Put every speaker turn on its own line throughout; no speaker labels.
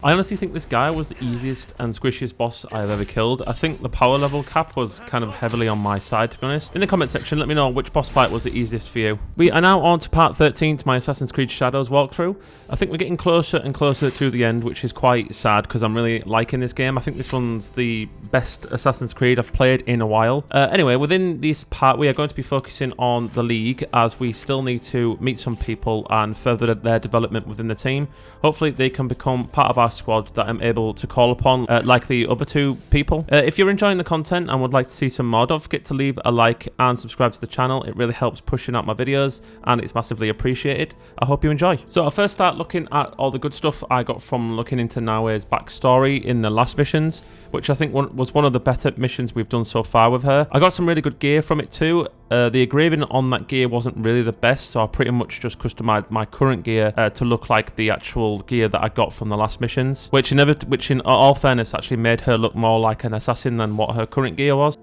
I honestly think this guy was the easiest and squishiest boss I've ever killed. I think the power level cap was kind of heavily on my side, to be honest. In the comment section, let me know which boss fight was the easiest for you. We are now on to part 13 to my Assassin's Creed Shadows walkthrough. I think we're getting closer and closer to the end, which is quite sad because I'm really liking this game. I think this one's the best Assassin's Creed I've played in a while. Anyway, within this part, we are going to be focusing on the League as we still need to meet some people and further their development within the team. Hopefully, they can become part of our squad that I'm able to call upon like the other two people. If you're enjoying the content and would like to see some more, don't forget to leave a like and subscribe to the channel. It really helps pushing out my videos and it's massively appreciated. I hope you enjoy. So I'll first start looking at all the good stuff I got from looking into Naoe's backstory in the last missions, which I think was one of the better missions we've done so far with her. I got some really good gear from it too. The engraving on that gear wasn't really the best, so I pretty much just customized my current gear to look like the actual gear that I got from the last missions, which in all fairness actually made her look more like an assassin than what her current gear was.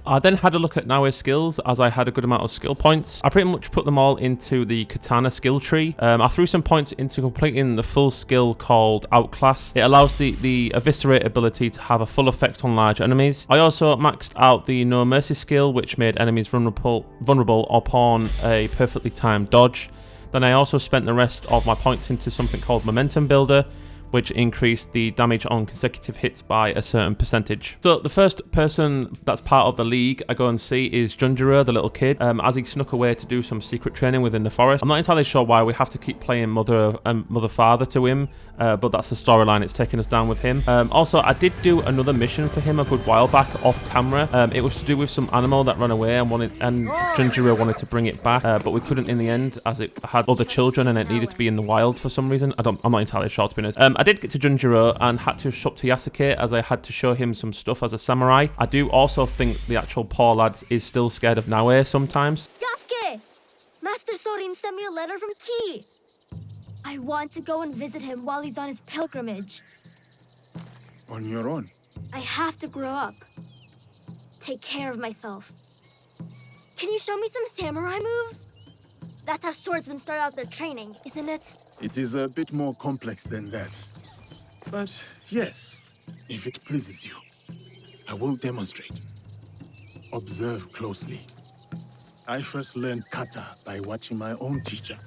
I then had a look at Naoe's skills as I had a good amount of skill points. I pretty much put them all into the katana skill tree. I threw some points into completing the full skill called Outclass. It allows the eviscerate ability to have a full effect on large enemies. I also maxed out the No Mercy skill, which made enemies vulnerable upon a perfectly timed dodge. Then I also spent the rest of my points into something called Momentum Builder, which increased the damage on consecutive hits by a certain percentage. So the first person that's part of the League I go and see is Junjiro, the little kid, as he snuck away to do some secret training within the forest. I'm not entirely sure why we have to keep playing mother-father to him, but that's the storyline it's taking us down with him. Also, I did do another mission for him a good while back off camera. It was to do with some animal that ran away and Junjiro wanted to bring it back, but we couldn't in the end as it had other children and it needed to be in the wild for some reason. I'm not entirely sure, to be honest. I did get to Junjiro and had to shop to Yasuke as I had to show him some stuff as a samurai. I do also think the actual poor lad is still scared of Naoe sometimes.
Yasuke! Master Sorin sent me a letter from Ki. I want to go and visit him while he's on his pilgrimage.
On your own?
I have to grow up. Take care of myself. Can you show me some samurai moves? That's how swordsmen start out their training, isn't it?
It is a bit more complex than that. But yes, if it pleases you, I will demonstrate. Observe closely. I first learned kata by watching my own teacher,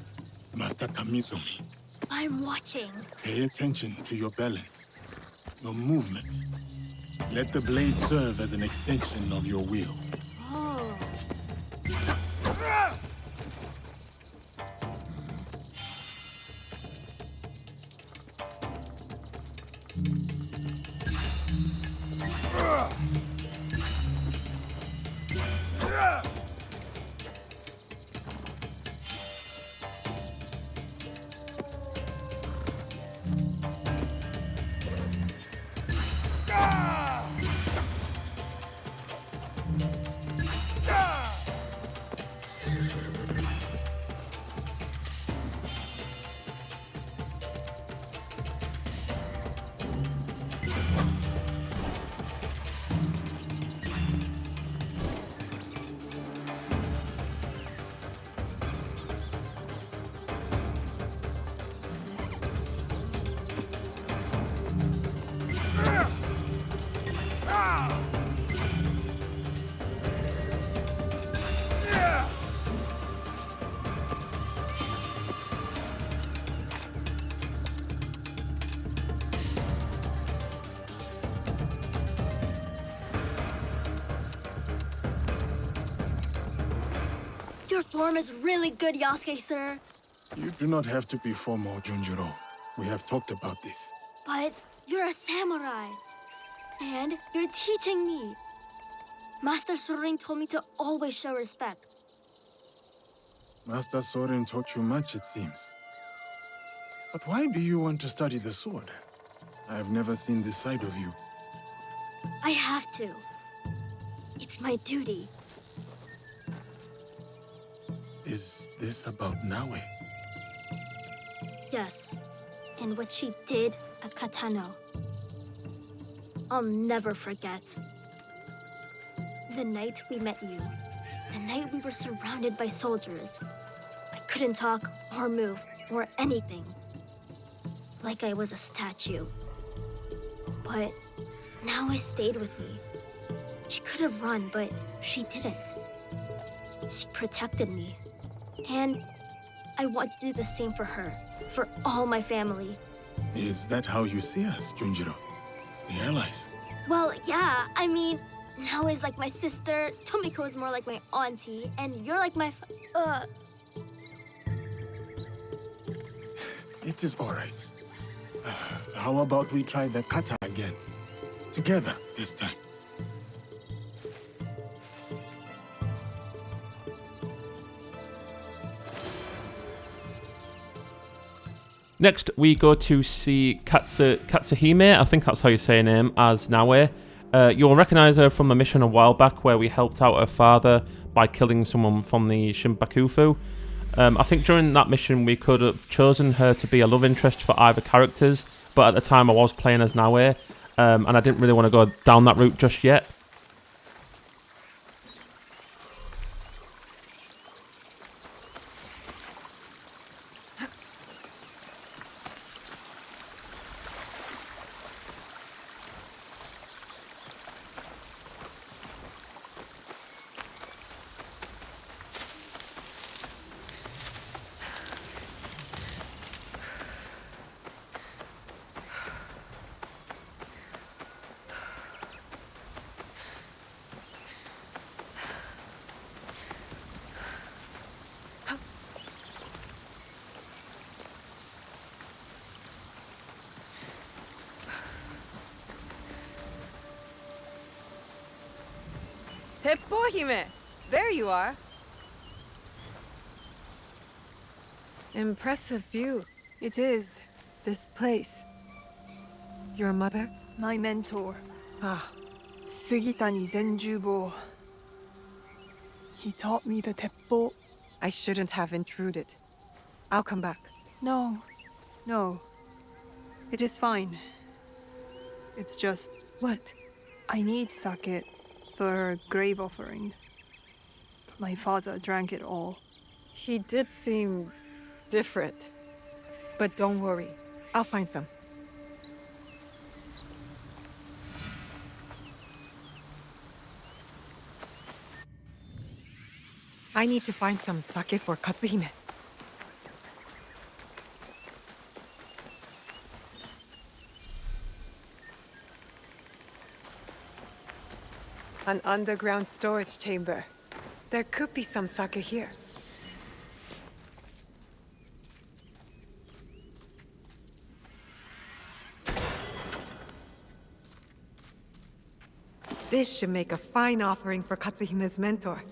Master Kamizumi.
I'm watching.
Pay attention to your balance, your movement. Let the blade serve as an extension of your will.
Oh. Your form is really good, Yasuke, sir.
You do not have to be formal, Junjiro. We have talked about this.
But you're a samurai. And you're teaching me. Master Sorin told me to always show respect.
Master Sorin taught you much, it seems. But why do you want to study the sword? I've never seen this side of you.
I have to. It's my duty.
Is this about Naoe?
Yes. And what she did at Katano. I'll never forget. The night we met you. The night we were surrounded by soldiers. I couldn't talk or move or anything. Like I was a statue. But Naoe stayed with me. She could have run, but she didn't. She protected me. And I want to do the same for her, for all my family.
Is that how you see us, Junjiro? The allies?
Well, yeah, I mean, Naoe's like my sister, Tomiko is more like my auntie, and you're like my
It is all right. How about we try the kata again? Together this time.
Next, we go to see Katsuhime, I think that's how you say her name, as Naoe. You'll recognise her from a mission a while back where we helped out her father by killing someone from the Shinbakufu. I think during that mission we could have chosen her to be a love interest for either characters, but at the time I was playing as Naoe, and I didn't really want to go down that route just yet.
Teppohime! There you are! Impressive view.
It is. This place. Your mother? My mentor. Ah, Sugitani Zenjubo. He taught me the teppo.
I shouldn't have intruded. I'll come back.
No. No. It is fine. It's just...
What?
I need sake for a grave offering. My father drank it all.
He did seem... different. But don't worry. I'll find some. I need to find some sake for Katsuhime. An underground storage chamber. There could be some sake here. This should make a fine offering for Katsuhime's mentor.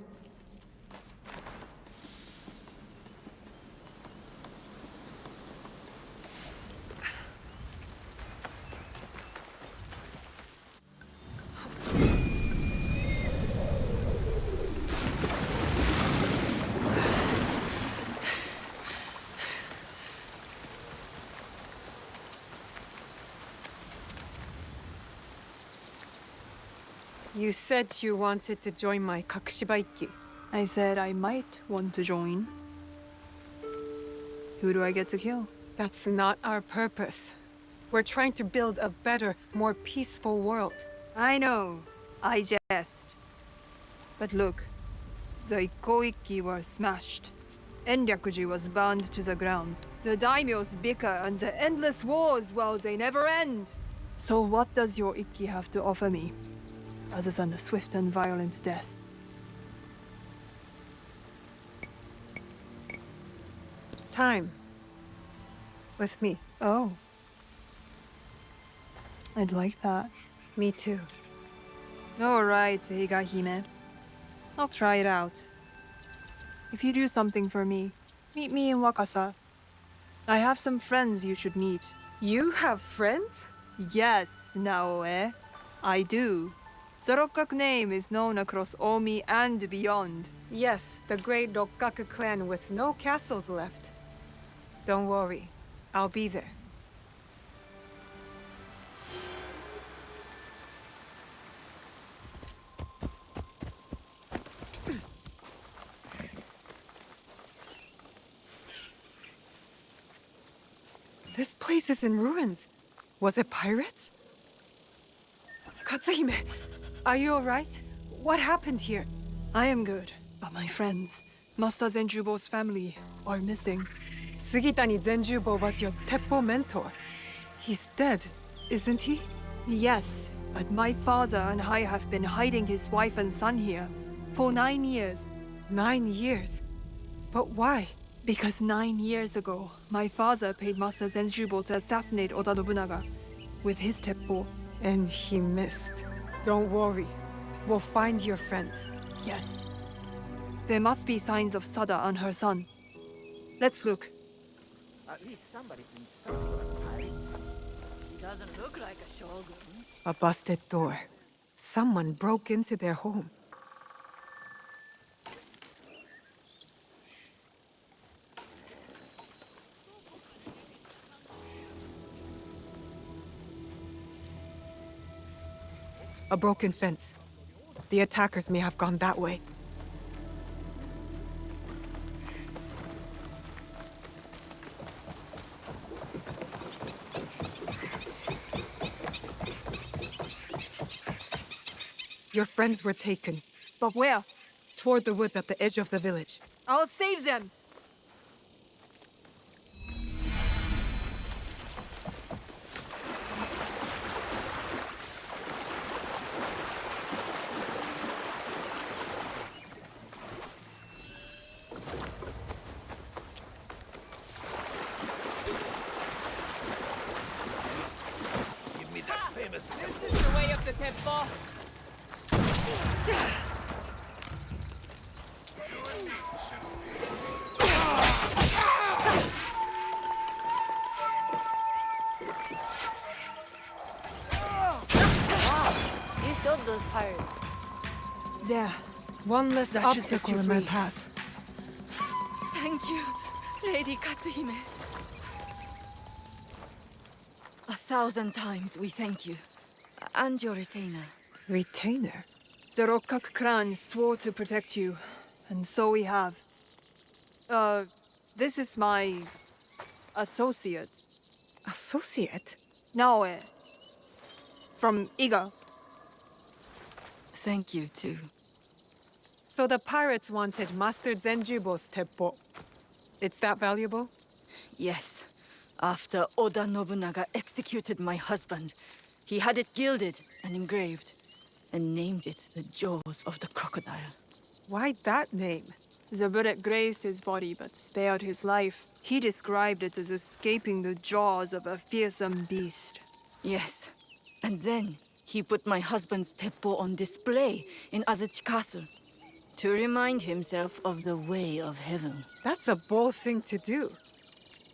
You said you wanted to join my Kakushibaiki.
I said I might want to join. Who do I get to kill?
That's not our purpose. We're trying to build a better, more peaceful world.
I know. I jest. But look. The Ikoiki were smashed. Enryakuji was burned to the ground. The daimyos bicker and the endless wars, well, they never end. So what does your Ikki have to offer me? Other than a swift and violent death.
Time. With me.
Oh. I'd like that.
Me too.
Alright, Higahime. I'll try it out. If you do something for me, meet me in Wakasa. I have some friends you should meet.
You have friends?
Yes, Naoe. I do. The Rokkaku name is known across Omi and beyond.
Yes, the great Rokkaku clan with no castles left. Don't worry, I'll be there. This place is in ruins. Was it pirates? Katsuhime, are you alright? What happened here?
I am good, but my friends, Master Zenjubo's family, are missing.
Sugitani Zenjubo was your Teppo mentor. He's dead, isn't he?
Yes, but my father and I have been hiding his wife and son here for 9 years.
9 years? But why?
Because 9 years ago, my father paid Master Zenjubo to assassinate Oda Nobunaga with his teppo.
And he missed. Don't worry. We'll find your friends.
Yes. There must be signs of Sada and her son. Let's look.
At least somebody's been sold by pirates. He doesn't look like a shogun.
A busted door. Someone broke into their home. A broken fence. The attackers may have gone that way. Your friends were taken.
But where?
Toward the woods at the edge of the village.
I'll save them! This is the way of the temple.
You sold those pirates.
There.
One less
That should set
obstacle
you
in my
free.
path.
Thank you, Lady Katsuhime.
1,000 times we thank you. And your retainer.
Retainer?
The Rokkaku clan swore to protect you, and so we have. This is my associate,
Associate?
Naoe. From Iga.
Thank you, too.
So the pirates wanted Master Zenjubo's teppo. It's that valuable?
Yes. After Oda Nobunaga executed my husband, he had it gilded and engraved, and named it the Jaws of the Crocodile.
Why that name?
The bullet grazed his body but spared his life. He described it as escaping the jaws of a fearsome beast.
Yes. And then he put my husband's teppo on display in Azuchi Castle to remind himself of the way of heaven.
That's a bold thing to do.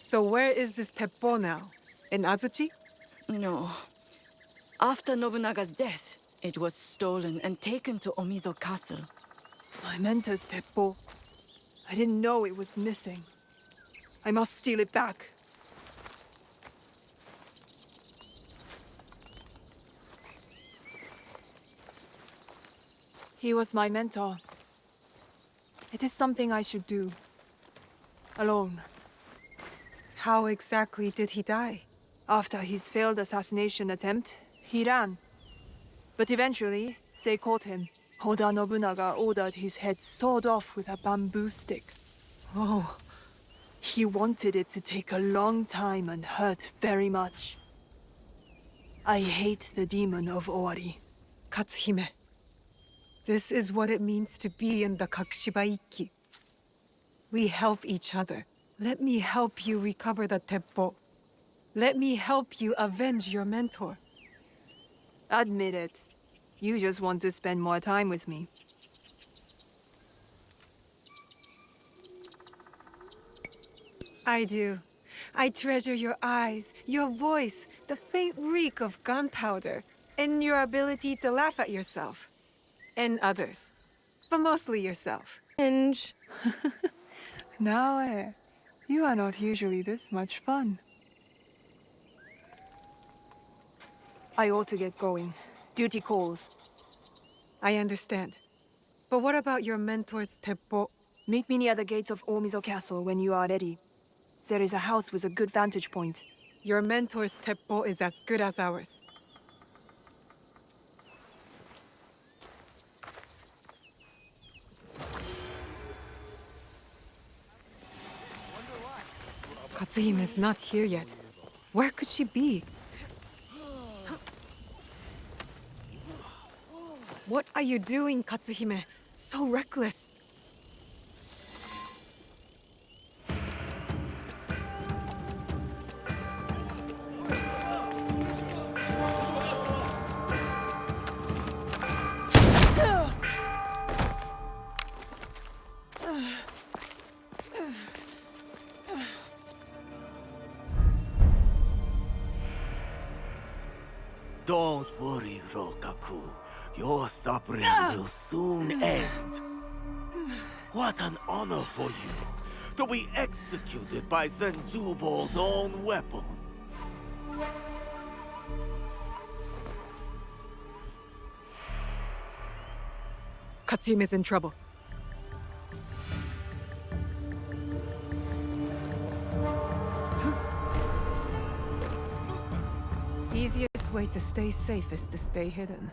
So where is this teppo now? In Azuchi?
No. After Nobunaga's death, it was stolen and taken to Omizo Castle.
My mentor's teppo. I didn't know it was missing. I must steal it back. He was my mentor. It is something I should do. Alone.
How exactly did he die?
After his failed assassination attempt, he ran. But eventually, they caught him. Oda Nobunaga ordered his head sawed off with a bamboo stick.
Oh,
He wanted it to take a long time and hurt very much. I hate the demon of Owari.
Katsuhime. This is what it means to be in the Kakushibaiki. We help each other. Let me help you recover the teppo. Let me help you avenge your mentor.
Admit it. You just want to spend more time with me.
I do. I treasure your eyes, your voice, the faint reek of gunpowder, and your ability to laugh at yourself. And others. But mostly yourself.
Cringe.
Naoe, you are not usually this much fun. I ought to get going. Duty calls.
I understand. But what about your mentor's teppo?
Meet me near the gates of Omizo Castle when you are ready. There is a house with a good vantage point.
Your mentor's teppo is as good as ours. Katsuhime's not here yet. Where could she be? What are you doing, Katsuhime? So reckless.
Don't worry, Rokaku. Your suffering will soon end. What an honor for you, to be executed by Senjubo's own weapon.
Katsuhime's in trouble. Easiest way to stay safe is to stay hidden.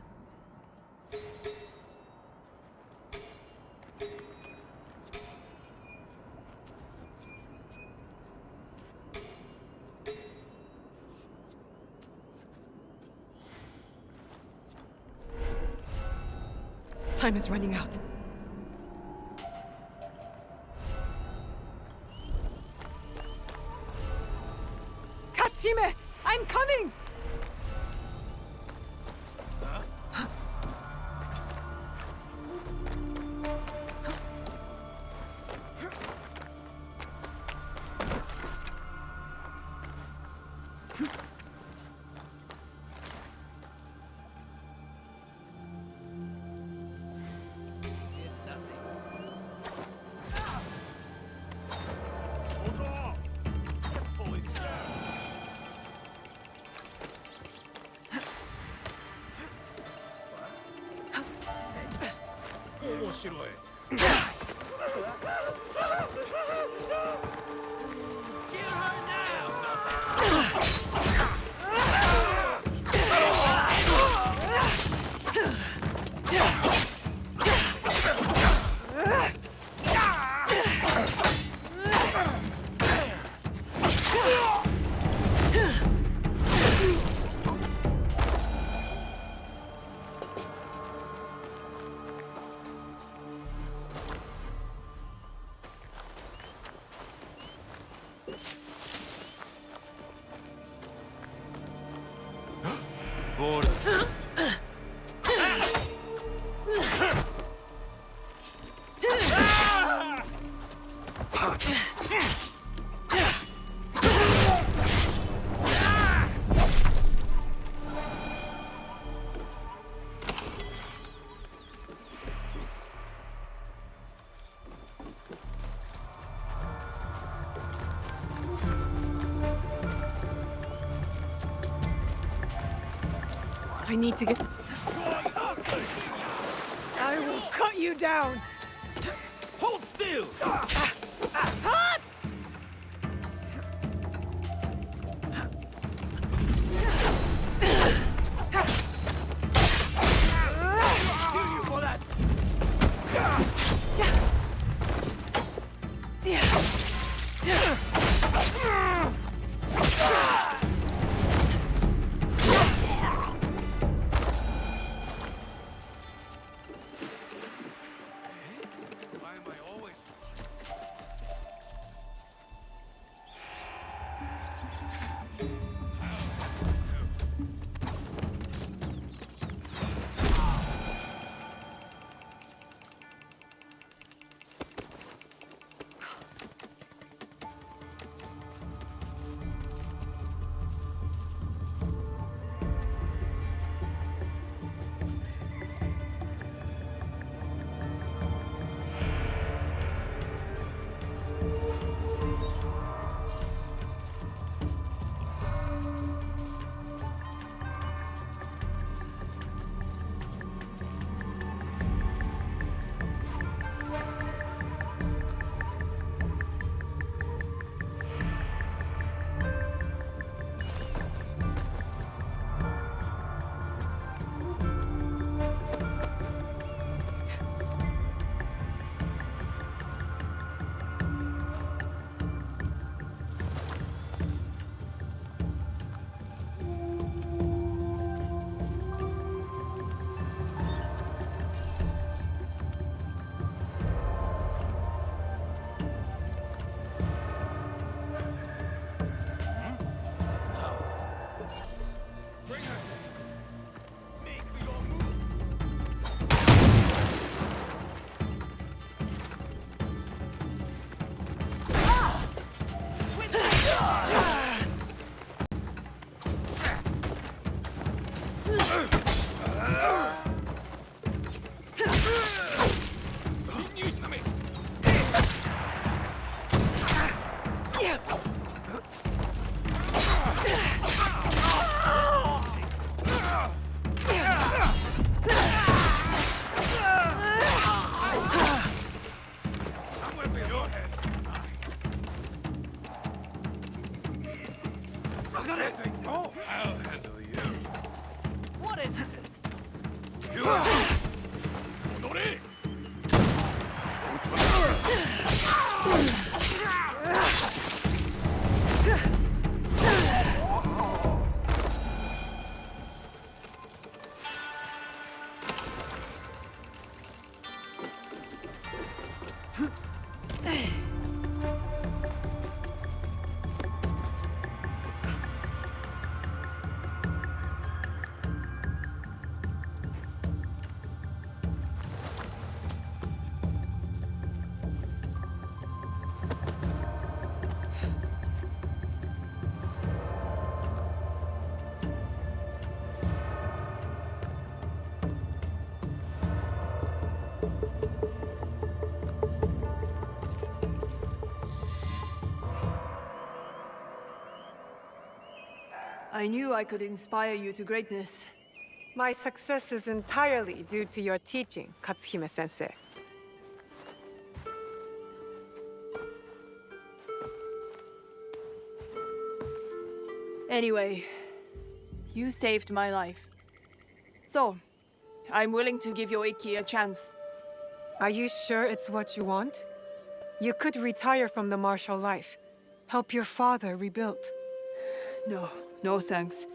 Time is running out. Katsuhime! I'm coming! I need to get... I will cut you down!
Hold still!
I knew I could inspire you to greatness.
My success is entirely due to your teaching, Katsuhime-sensei.
Anyway, you saved my life. So, I'm willing to give Yoiki a chance.
Are you sure it's what you want? You could retire from the martial life. Help your father rebuild.
No thanks.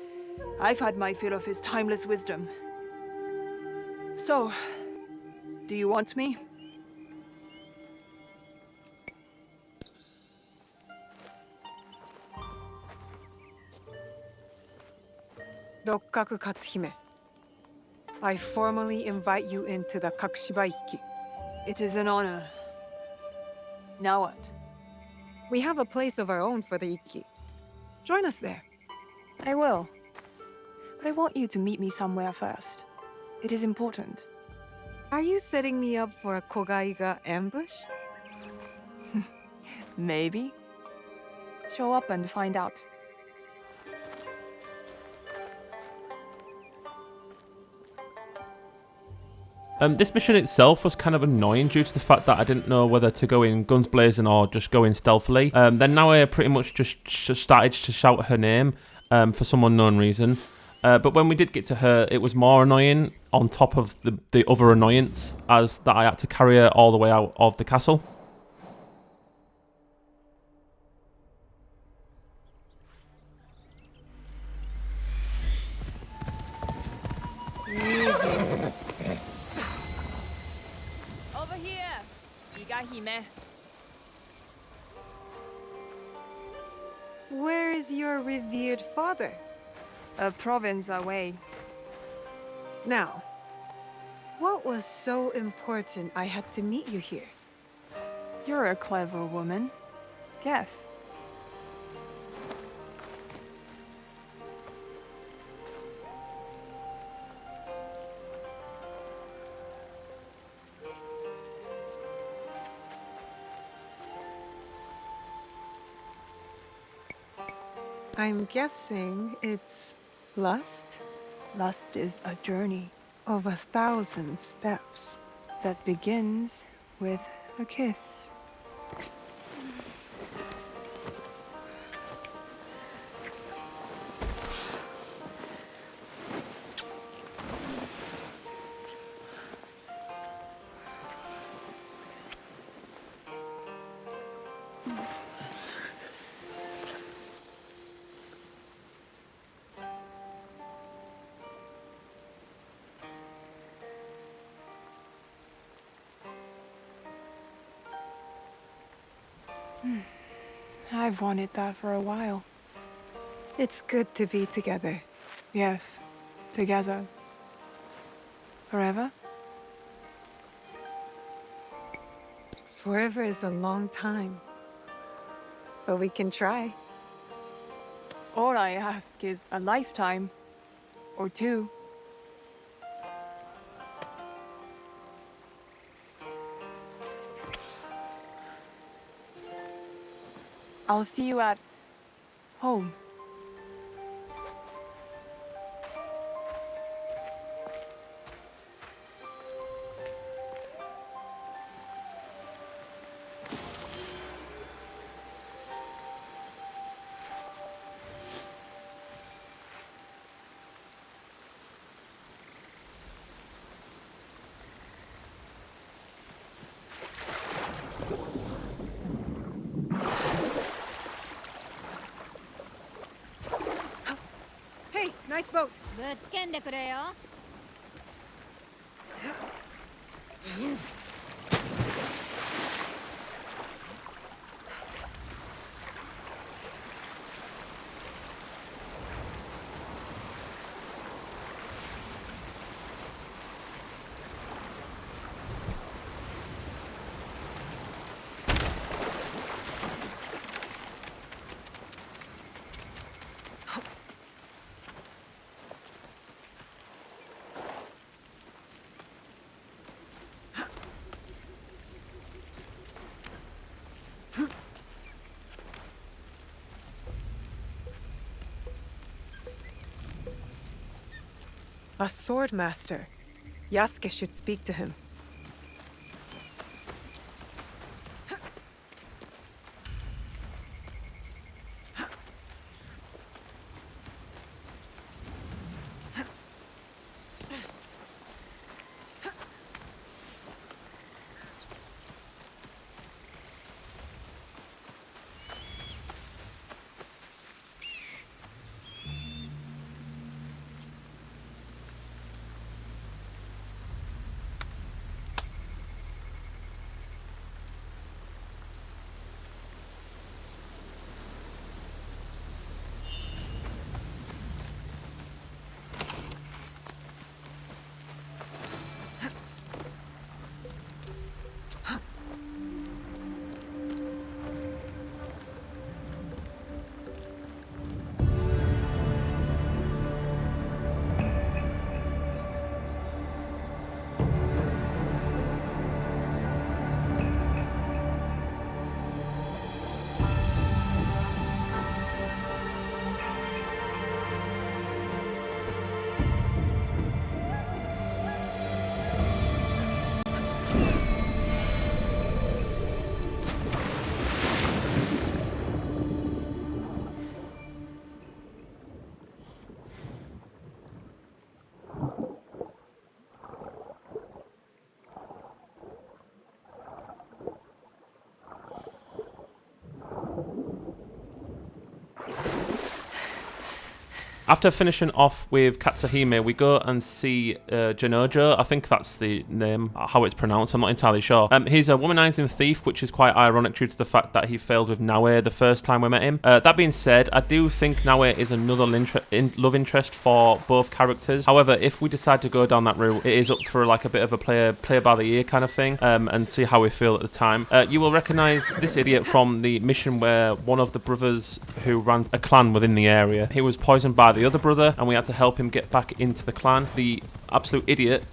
I've had my fill of his timeless wisdom. So, do you want me?
Rokkaku Katsuhime. I formally invite you into the Kakushibaiki.
It is an honor. Now what?
We have a place of our own for the Ikki. Join us there.
I will. But I want you to meet me somewhere first. It is important.
Are you setting me up for a Kogaiga ambush?
Maybe. Show up and find out.
This mission itself was kind of annoying due to the fact that I didn't know whether to go in guns blazing or just go in stealthily. Then Naoe pretty much just started to shout her name for some unknown reason. But when we did get to her, it was more annoying on top of the other annoyance as that I had to carry her all the way out of the castle.
Over here! Higahime.
Where is your revered father?
A province away.
Now, what was so important I had to meet you here?
You're a clever woman. Guess.
I'm guessing it's lust?
Lust is a journey
Of 1,000 steps.
that begins with a kiss. I've wanted that for a while.
It's good to be together.
Yes, together. Forever?
Forever is a long time. But we can try.
All I ask is a lifetime. Or two. I'll see you at home. Hey, nice boat.
ぶつけんでくれよ。
A sword master. Yasuke should speak to him.
After finishing off with Katsuhime, we go and see Janojo. I think that's the name, how it's pronounced. I'm not entirely sure. He's a womanizing thief, which is quite ironic due to the fact that he failed with Naoe the first time we met him. That being said, I do think Naoe is another love interest for both characters. However, if we decide to go down that route, it is up for like a bit of a play by the ear kind of thing, and see how we feel at the time. You will recognize this idiot from the mission where one of the brothers who ran a clan within the area, he was poisoned by the other brother, and we had to help him get back into the clan. The absolute idiot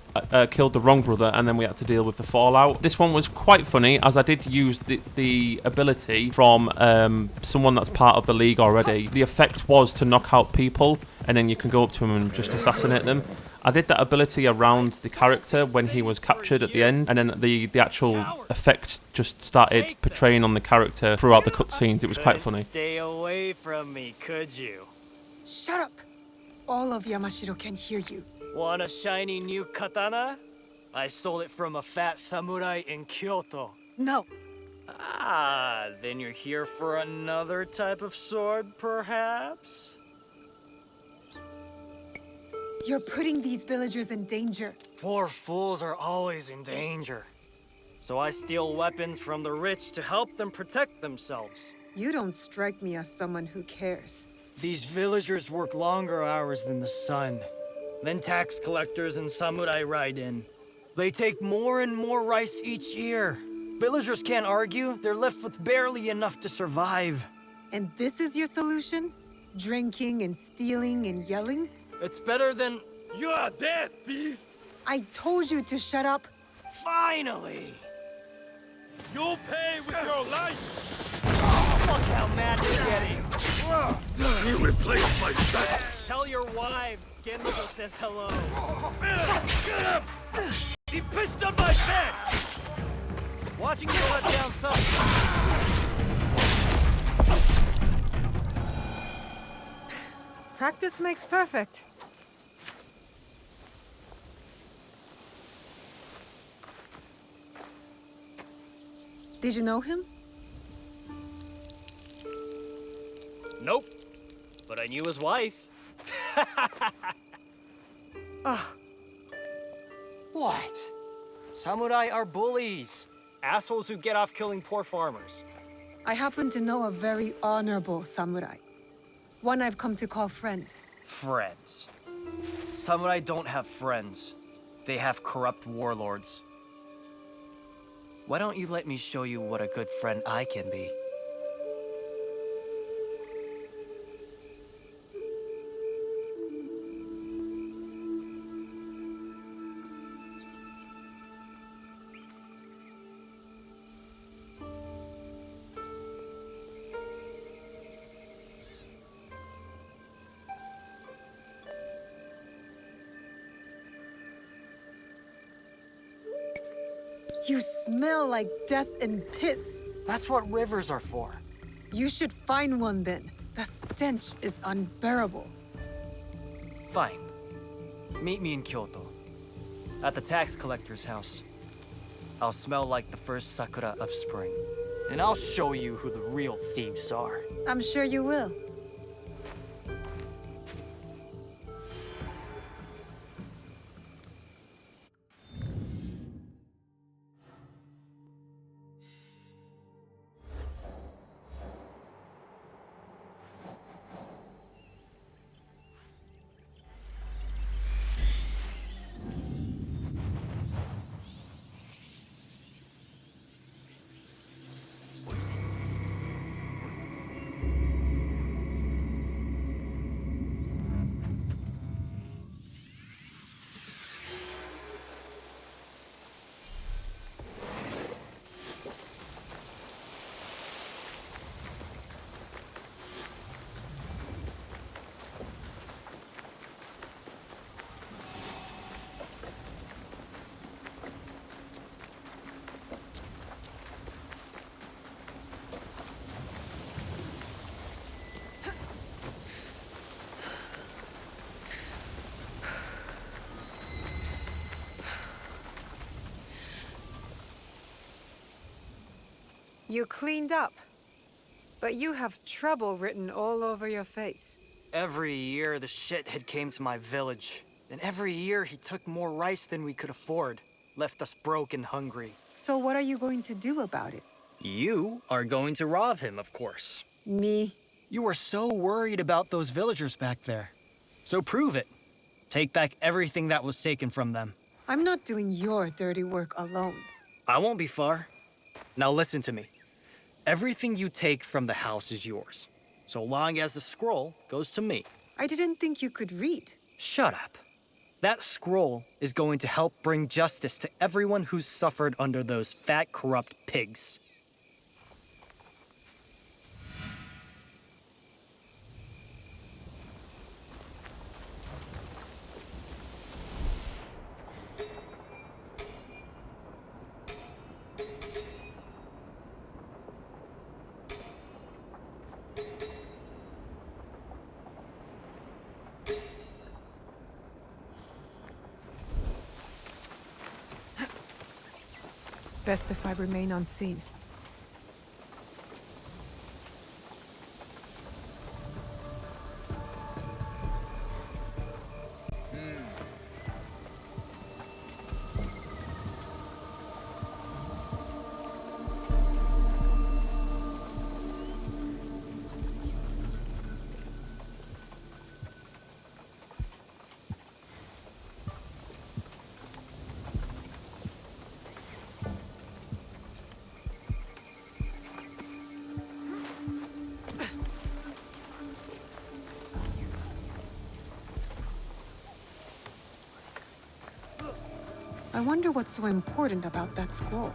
killed the wrong brother, and then we had to deal with the fallout. This one was quite funny, as I did use the ability from someone that's part of the league already. The effect was to knock out people, and then you can go up to them and just assassinate them. I did that ability around the character when he was captured at the end, and then the actual effect just started portraying on the character throughout the cutscenes. It was quite funny.
Stay away from me, could you?
Shut up! All of Yamashiro can hear you.
Want a shiny new katana? I stole it from a fat samurai in Kyoto.
No.
Ah, then you're here for another type of sword, perhaps?
You're putting these villagers in danger.
Poor fools are always in danger. So I steal weapons from the rich to help them protect themselves.
You don't strike me as someone who cares.
These villagers work longer hours than the sun. Then tax collectors and samurai ride in. They take more and more rice each year. Villagers can't argue. They're left with barely enough to survive.
And this is your solution? Drinking and stealing and yelling?
It's better than... You're dead, thief!
I told you to shut up.
Finally! You'll pay with your life! Look how mad you're getting!
You replaced my son!
Tell your wives Genzo says hello.
Get him! He pissed on my bed!
Watching you let down some.
Practice makes perfect. Did you know him?
Nope. But I knew his wife. What? Samurai are bullies. Assholes who get off killing poor farmers.
I happen to know a very honorable samurai. One I've come to call friend.
Friends. Samurai don't have friends. They have corrupt warlords. Why don't you let me show you what a good friend I can be?
You smell like death and piss.
That's what rivers are for.
You should find one then. The stench is unbearable.
Fine. Meet me in Kyoto. At the tax collector's house. I'll smell like the first sakura of spring. And I'll show you who the real thieves are.
I'm sure you will. You cleaned up, but you have trouble written all over your face.
Every year, the shithead came to my village. And every year, he took more rice than we could afford. Left us broke and hungry.
So what are you going to do about it?
You are going to rob him, of course.
Me?
You were so worried about those villagers back there. So prove it. Take back everything that was taken from them.
I'm not doing your dirty work alone.
I won't be far. Now listen to me. Everything you take from the house is yours. So long as the scroll goes to me.
I didn't think you could read.
Shut up. That scroll is going to help bring justice to everyone who's suffered under those fat, corrupt pigs.
Best if I remain unseen. I wonder what's so important about that scroll.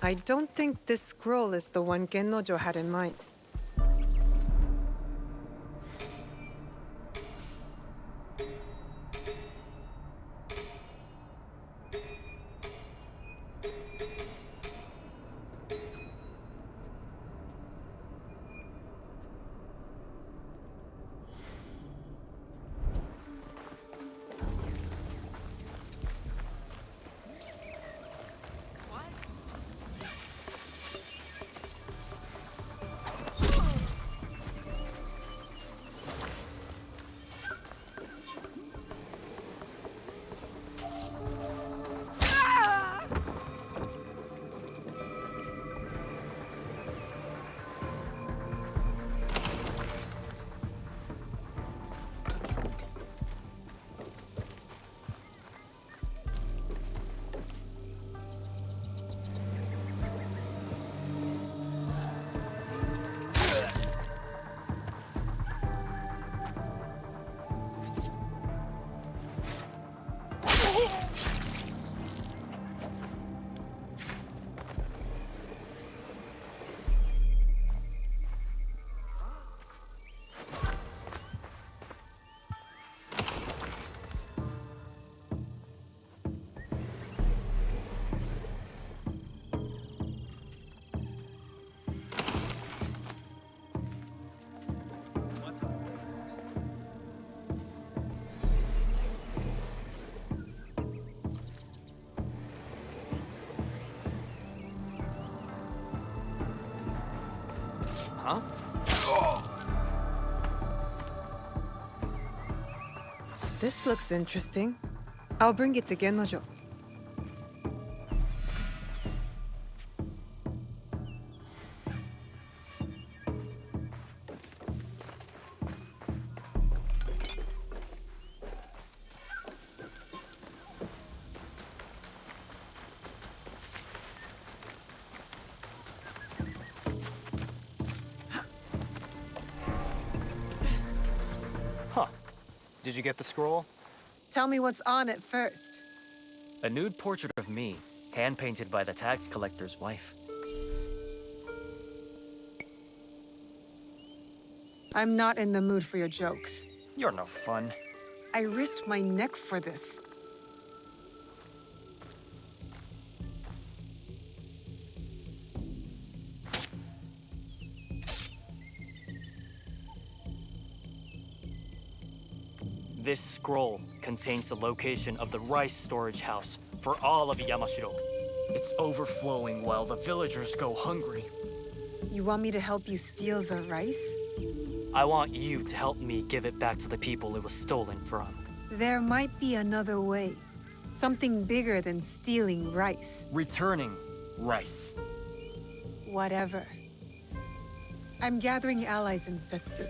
I don't think this scroll is the one Gennojo had in mind.
Huh?
This looks interesting. I'll bring it to Gennojo.
Huh. Did you get the scroll?
Tell me what's on it first.
A nude portrait of me, hand-painted by the tax collector's wife.
I'm not in the mood for your jokes.
You're no fun.
I risked my neck for this.
This scroll contains the location of the rice storage house for all of Yamashiro. It's overflowing while the villagers go hungry.
You want me to help you steal the rice?
I want you to help me give it back to the people it was stolen from.
There might be another way. Something bigger than stealing rice.
Returning rice.
Whatever. I'm gathering allies in Setsu.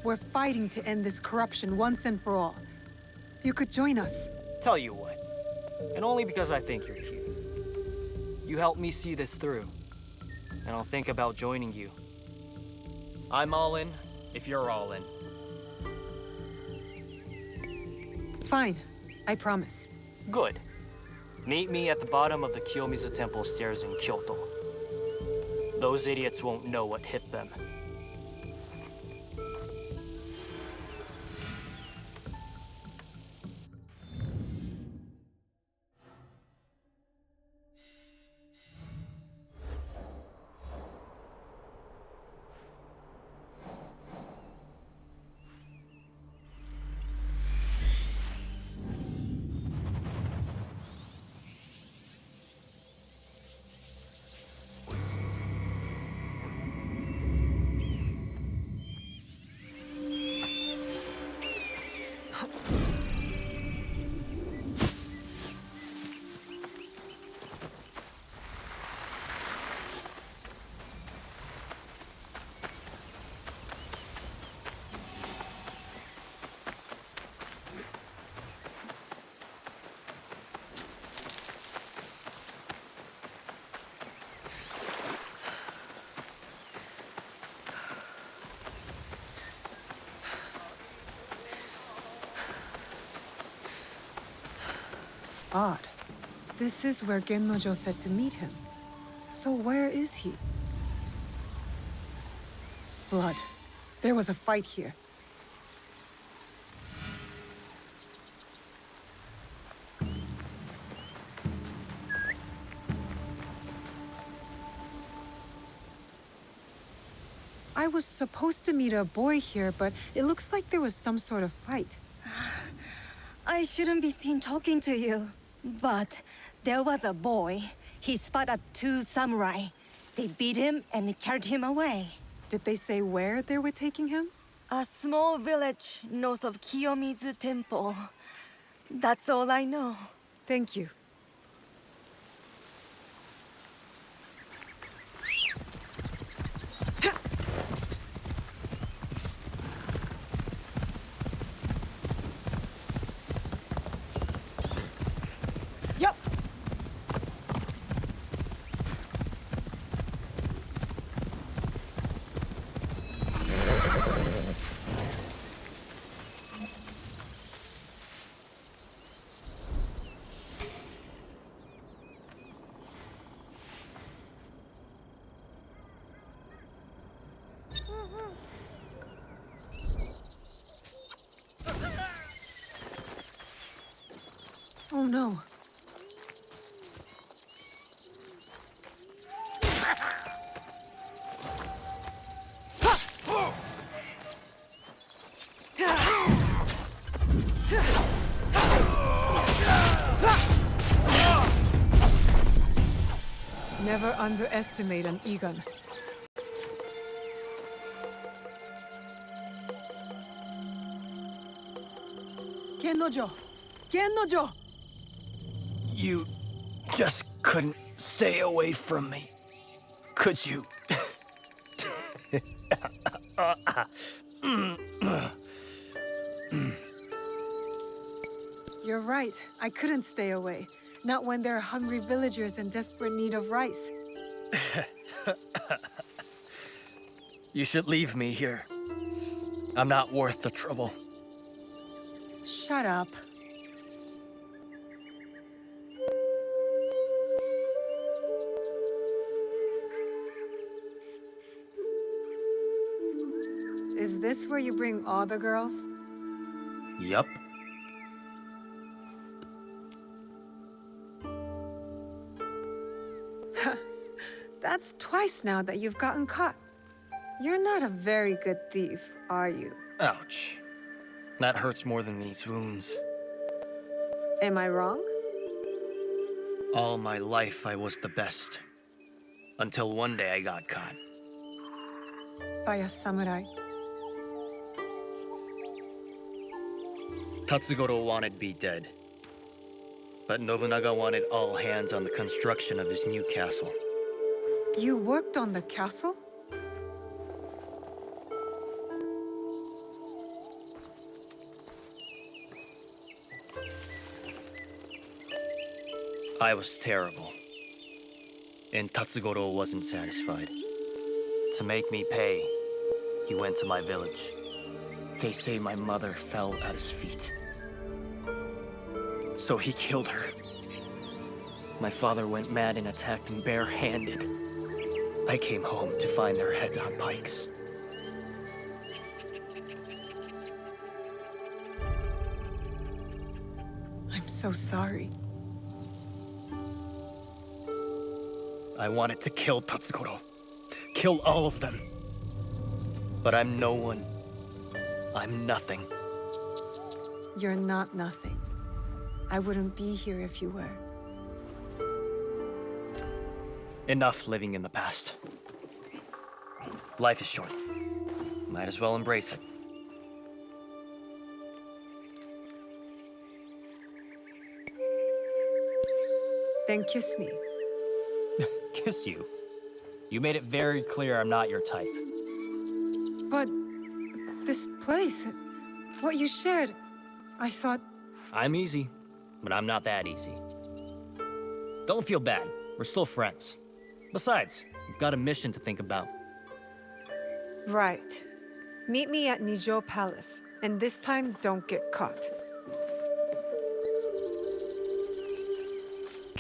We're fighting to end this corruption once and for all. You could join us.
Tell you what, and only because I think you're cute. You help me see this through, and I'll think about joining you. I'm all in, if you're all in.
Fine. I promise.
Good. Meet me at the bottom of the Kiyomizu Temple stairs in Kyoto. Those idiots won't know what hit them.
Odd. This is where Gennojo said to meet him. So where is he? Blood. There was a fight here. I was supposed to meet a boy here, but it looks like there was some sort of fight.
I shouldn't be seen talking to you. But there was a boy. He spotted 2 samurai. They beat him and carried him away.
Did they say where they were taking him?
A small village north of Kiyomizu Temple. That's all I know.
Thank you. Oh no. Never underestimate an Egon. Gennojo! Gennojo!
You just couldn't stay away from me, could you?
You're right. I couldn't stay away. Not when there are hungry villagers in desperate need of rice.
You should leave me here. I'm not worth the trouble.
Shut up. Is this where you bring all the girls?
Yup.
That's twice now that you've gotten caught. You're not a very good thief, are you?
Ouch. That hurts more than these wounds.
Am I wrong?
All my life I was the best. Until one day I got caught.
By a samurai.
Tatsugoro wanted me dead. But Nobunaga wanted all hands on the construction of his new castle.
You worked on the castle?
I was terrible. And Tatsugoro wasn't satisfied. To make me pay, he went to my village. They say my mother fell at his feet. So he killed her. My father went mad and attacked him barehanded. I came home to find their heads on pikes.
I'm so sorry.
I wanted to kill Tatsugoro. Kill all of them. But I'm no one. I'm nothing.
You're not nothing. I wouldn't be here if you were.
Enough living in the past. Life is short. Might as well embrace it.
Then kiss me.
Kiss you? You made it very clear I'm not your type.
But this place, what you shared, I thought...
I'm easy, but I'm not that easy. Don't feel bad. We're still friends. Besides, we've got a mission to think about.
Right. Meet me at Nijo Palace, and this time don't get caught.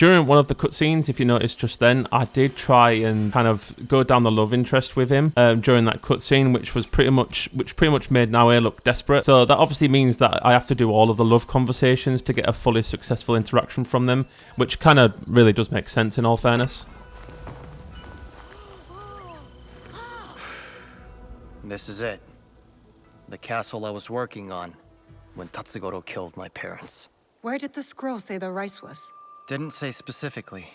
During one of the cutscenes, if you noticed just then, I did try and kind of go down the love interest with him during that cutscene, which pretty much made Naoe look desperate. So that obviously means that I have to do all of the love conversations to get a fully successful interaction from them, which kind of really does make sense in all fairness.
This is it. The castle I was working on when Tatsugoro killed my parents.
Where did the scroll say the rice was?
Didn't say specifically.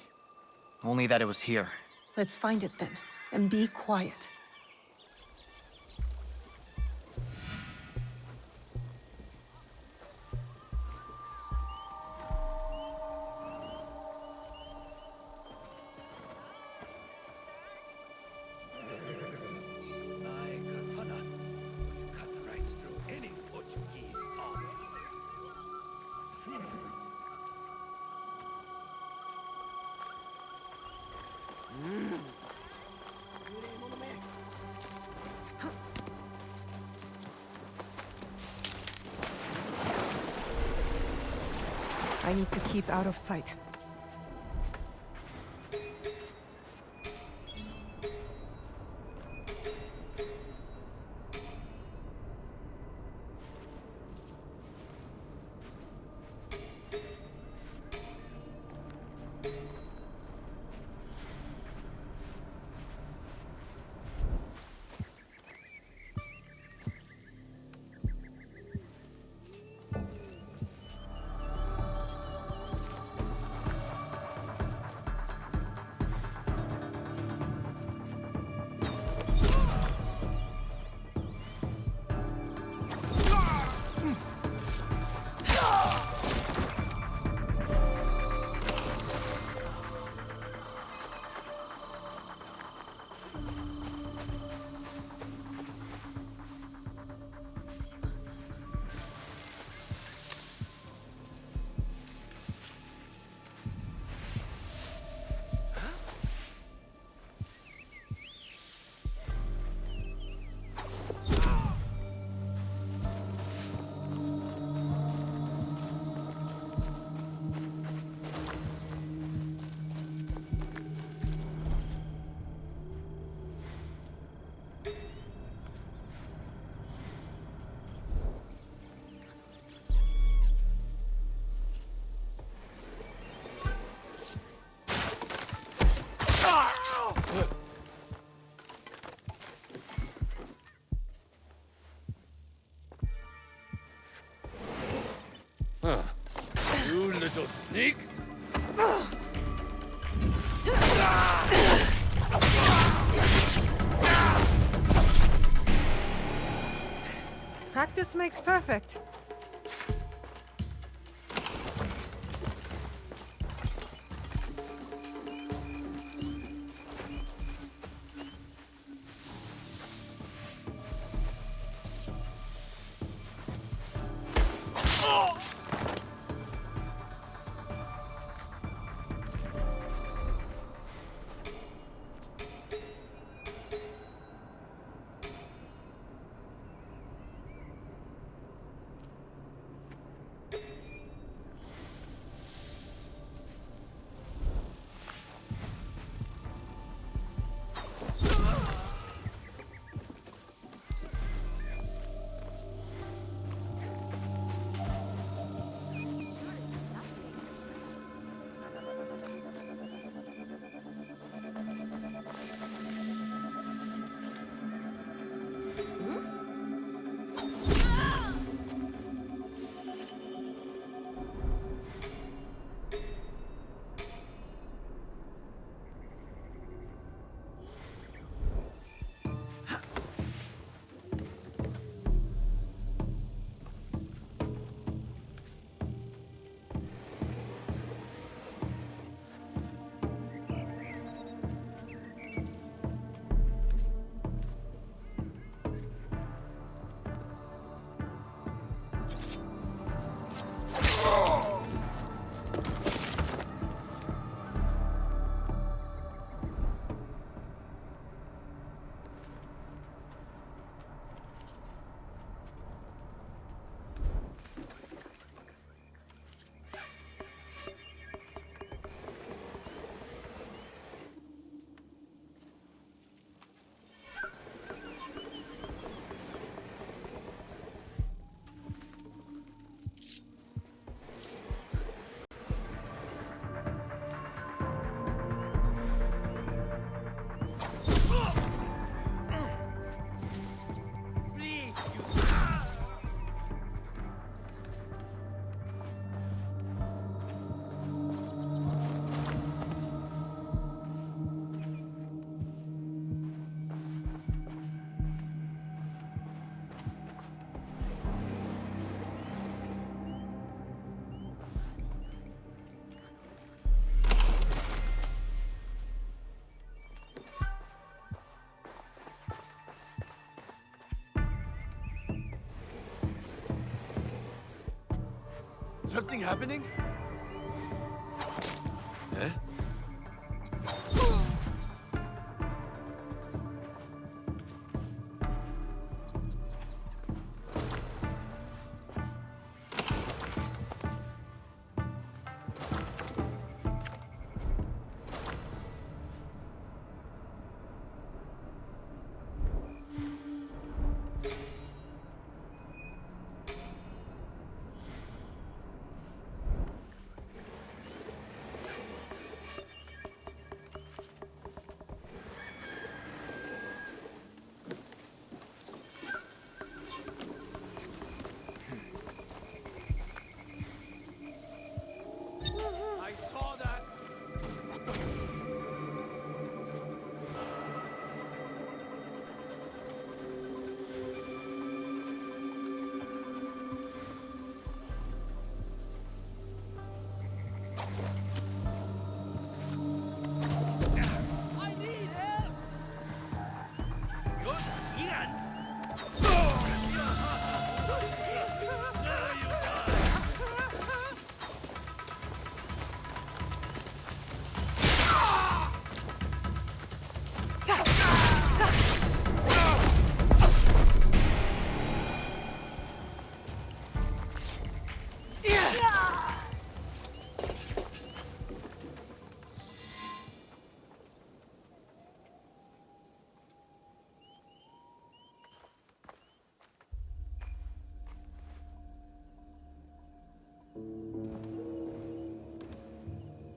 Only that it was here.
Let's find it then, and be quiet. I need to keep out of sight.
You little sneak!
Practice makes perfect.
Something happening? Eh? I saw that. I need help. Good.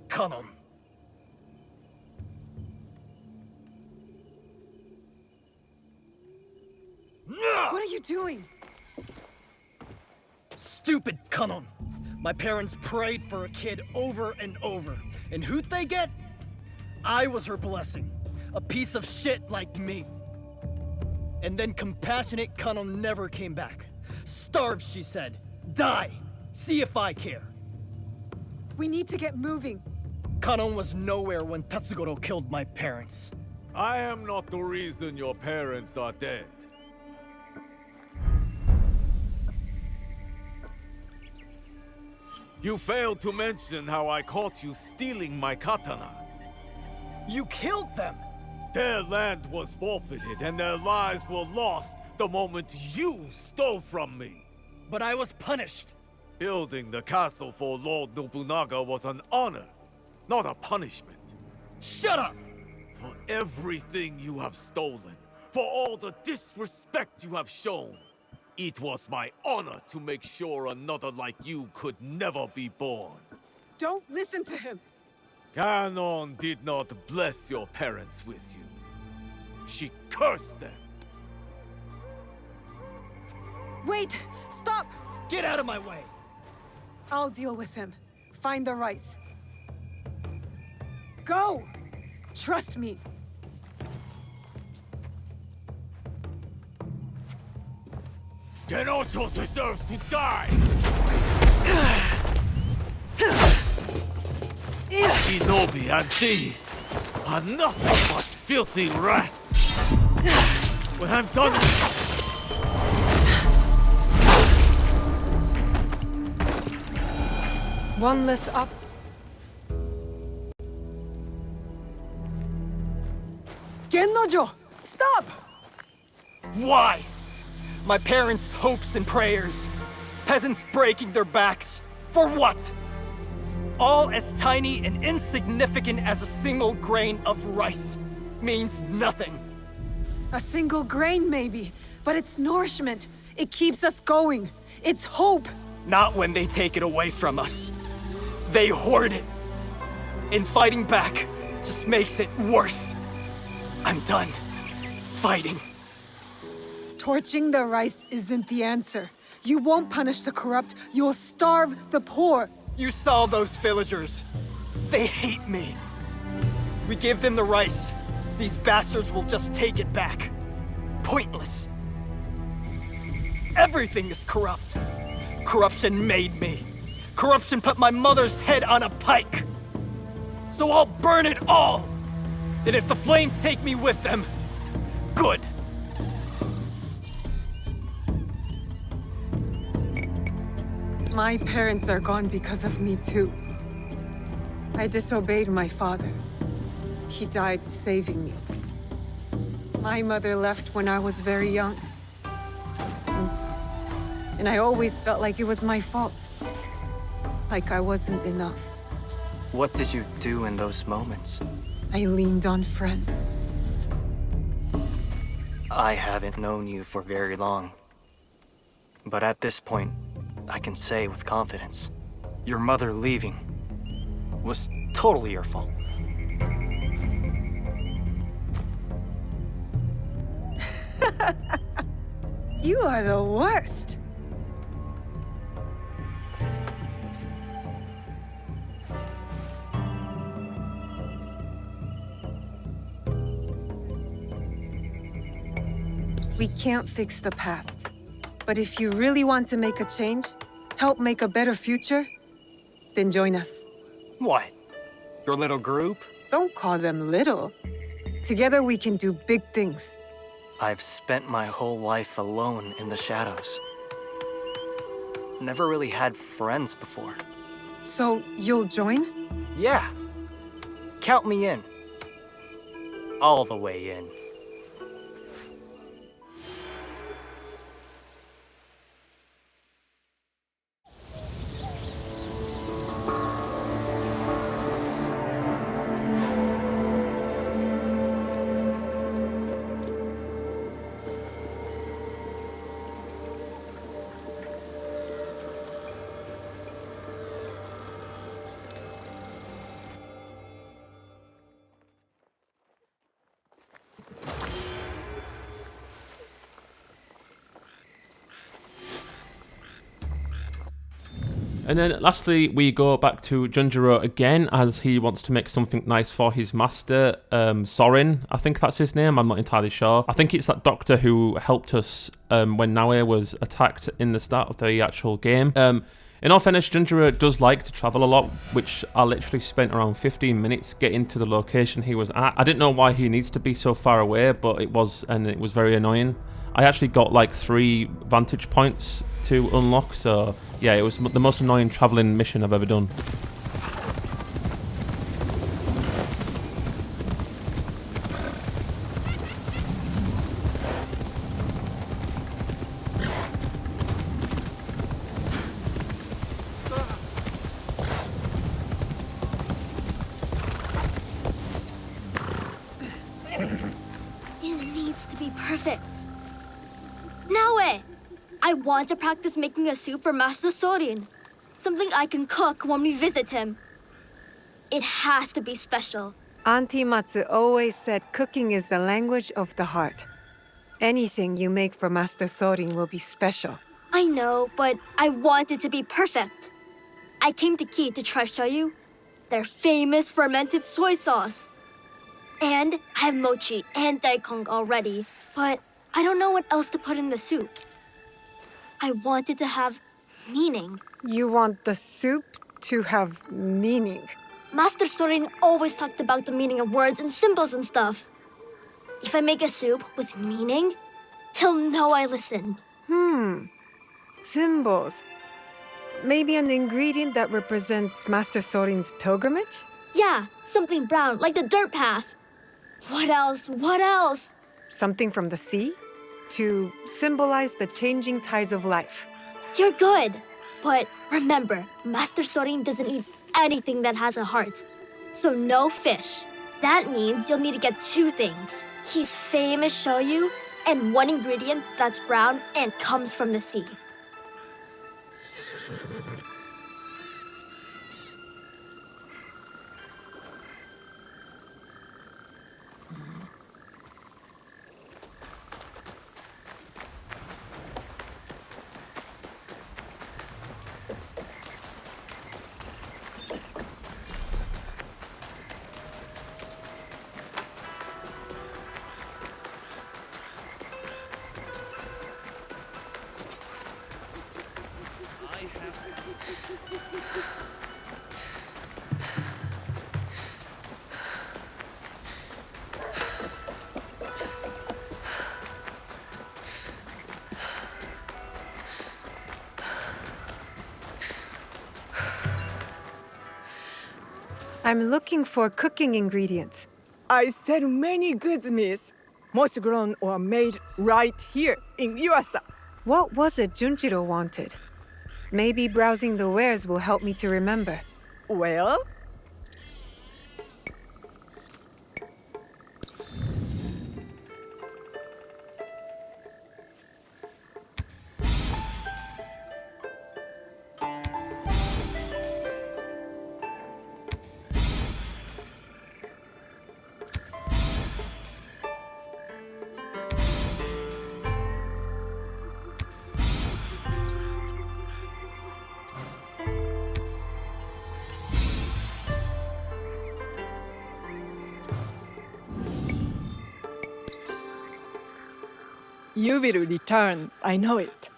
Kanon.
What are you doing?
Stupid Kanon. My parents prayed for a kid over and over. And who'd they get? I was her blessing. A piece of shit like me. And then compassionate Kanon never came back. Starve, she said. Die. See if I care.
We need to get moving.
Kanon was nowhere when Tatsugoro killed my parents.
I am not the reason your parents are dead. You failed to mention how I caught you stealing my katana.
You killed them!
Their land was forfeited and their lives were lost the moment you stole from me.
But I was punished.
Building the castle for Lord Nobunaga was an honor, not a punishment.
Shut up!
For everything you have stolen, for all the disrespect you have shown, it was my honor to make sure another like you could never be born.
Don't listen to him.
Kanon did not bless your parents with you. She cursed them.
Wait! Stop!
Get out of my way!
I'll deal with him. Find the rice. Go! Trust me.
Genocho deserves to die! Shinobi and thieves are nothing but filthy rats! When I'm done with
One less up. Gennojo! Stop!
Why? My parents' hopes and prayers. Peasants breaking their backs. For what? All as tiny and insignificant as a single grain of rice. Means nothing.
A single grain, maybe, but it's nourishment. It keeps us going. It's hope.
Not when they take it away from us. They hoard it. And fighting back just makes it worse. I'm done fighting.
Torching the rice isn't the answer. You won't punish the corrupt, you'll starve the poor.
You saw those villagers. They hate me. We give them the rice. These bastards will just take it back. Pointless. Everything is corrupt. Corruption made me. Corruption put my mother's head on a pike. So I'll burn it all. And if the flames take me with them, good.
My parents are gone because of me too. I disobeyed my father. He died saving me. My mother left when I was very young. And I always felt like it was my fault. Like I wasn't enough.
What did you do in those moments?
I leaned on friends.
I haven't known you for very long. But at this point, I can say with confidence, your mother leaving was totally your fault.
You are the worst. We can't fix the past. But if you really want to make a change, help make a better future, then join us.
What? Your little group?
Don't call them little. Together we can do big things.
I've spent my whole life alone in the shadows. Never really had friends before.
So you'll join?
Yeah. Count me in. All the way in.
And then lastly, we go back to Junjiro again as he wants to make something nice for his master, Sorin. I think that's his name. I'm not entirely sure. I think it's that doctor who helped us when Naoe was attacked in the start of the actual game. In all fairness, Junjiro does like to travel a lot, which I literally spent around 15 minutes getting to the location he was at. I didn't know why he needs to be so far away, but it was very annoying. I actually got like 3 vantage points to unlock, so yeah, it was the most annoying traveling mission I've ever done.
It needs to be perfect. Naoe! I want to practice making a soup for Master Sorin. Something I can cook when we visit him. It has to be special.
Auntie Matsu always said cooking is the language of the heart. Anything you make for Master Sorin will be special.
I know, but I want it to be perfect. I came to Ki to try shoyu, their famous fermented soy sauce. And I have mochi and daikon already, but I don't know what else to put in the soup. I want it to have meaning.
You want the soup to have meaning.
Master Sorin always talked about the meaning of words and symbols and stuff. If I make a soup with meaning, he'll know I listened.
Symbols. Maybe an ingredient that represents Master Sorin's pilgrimage?
Yeah, something brown, like the dirt path. What else? What else?
Something from the sea? To symbolize the changing tides of life.
You're good. But remember, Master Sorin doesn't eat anything that has a heart. So no fish. That means you'll need to get 2 things. His famous shoyu and 1 ingredient that's brown and comes from the sea.
I'm looking for cooking ingredients.
I sell many goods, miss. Most grown or made right here in Yuasa.
What was it Junjiro wanted? Maybe browsing the wares will help me to remember.
Well? You will return, I know it.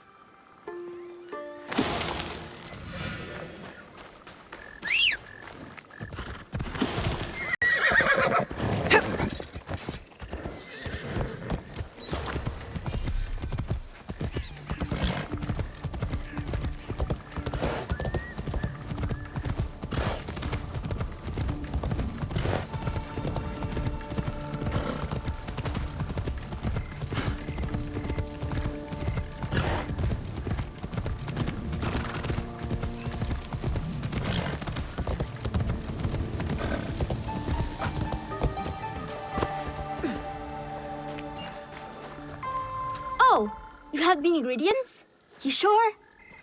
Oh, you have the ingredients? You sure?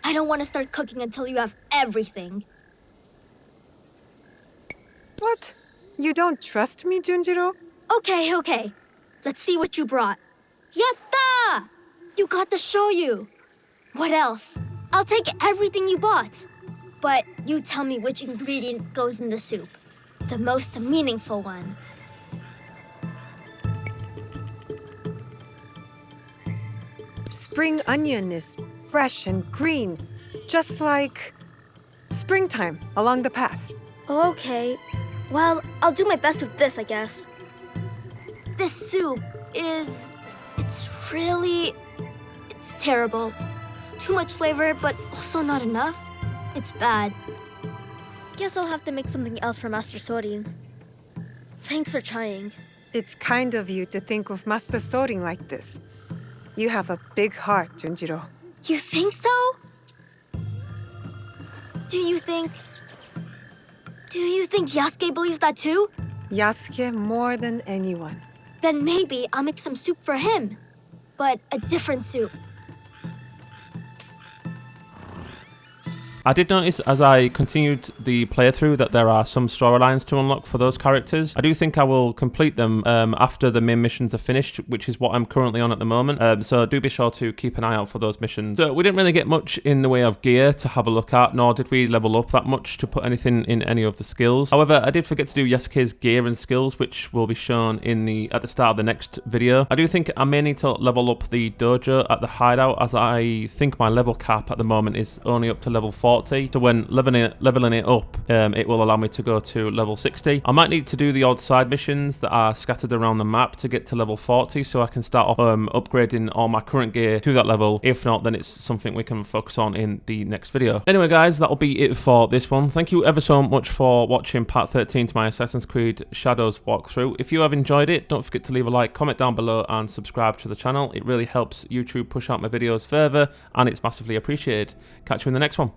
I don't want to start cooking until you have everything.
What? You don't trust me, Junjiro?
Okay. Let's see what you brought. Yatta! You got the shoyu. What else? I'll take everything you bought. But you tell me which ingredient goes in the soup. The most meaningful one.
Spring onion is fresh and green, just like springtime along the path.
Okay. Well, I'll do my best with this, I guess. This soup is... It's terrible. Too much flavor, but also not enough. It's bad. Guess I'll have to make something else for Master Sorin. Thanks for trying.
It's kind of you to think of Master Sorin like this. You have a big heart, Junjiro.
You think so? Do you think Yasuke believes that too?
Yasuke more than anyone.
Then maybe I'll make some soup for him. But a different soup.
I did notice as I continued the playthrough that there are some storylines to unlock for those characters. I do think I will complete them after the main missions are finished, which is what I'm currently on at the moment. So do be sure to keep an eye out for those missions. So we didn't really get much in the way of gear to have a look at, nor did we level up that much to put anything in any of the skills. However, I did forget to do Yasuke's gear and skills, which will be shown at the start of the next video. I do think I may need to level up the dojo at the hideout, as I think my level cap at the moment is only up to level 40. So when leveling it up, it will allow me to go to level 60. I might need to do the odd side missions that are scattered around the map to get to level 40, so I can start off upgrading all my current gear to that level. If not, then it's something we can focus on in the next video. Anyway guys, that'll be it for this one. Thank you ever so much for watching part 13 to my Assassin's Creed Shadows walkthrough. If you have enjoyed it, don't forget to leave a like, comment down below and subscribe to the channel. It really helps YouTube push out my videos further and it's massively appreciated. Catch you in the next one.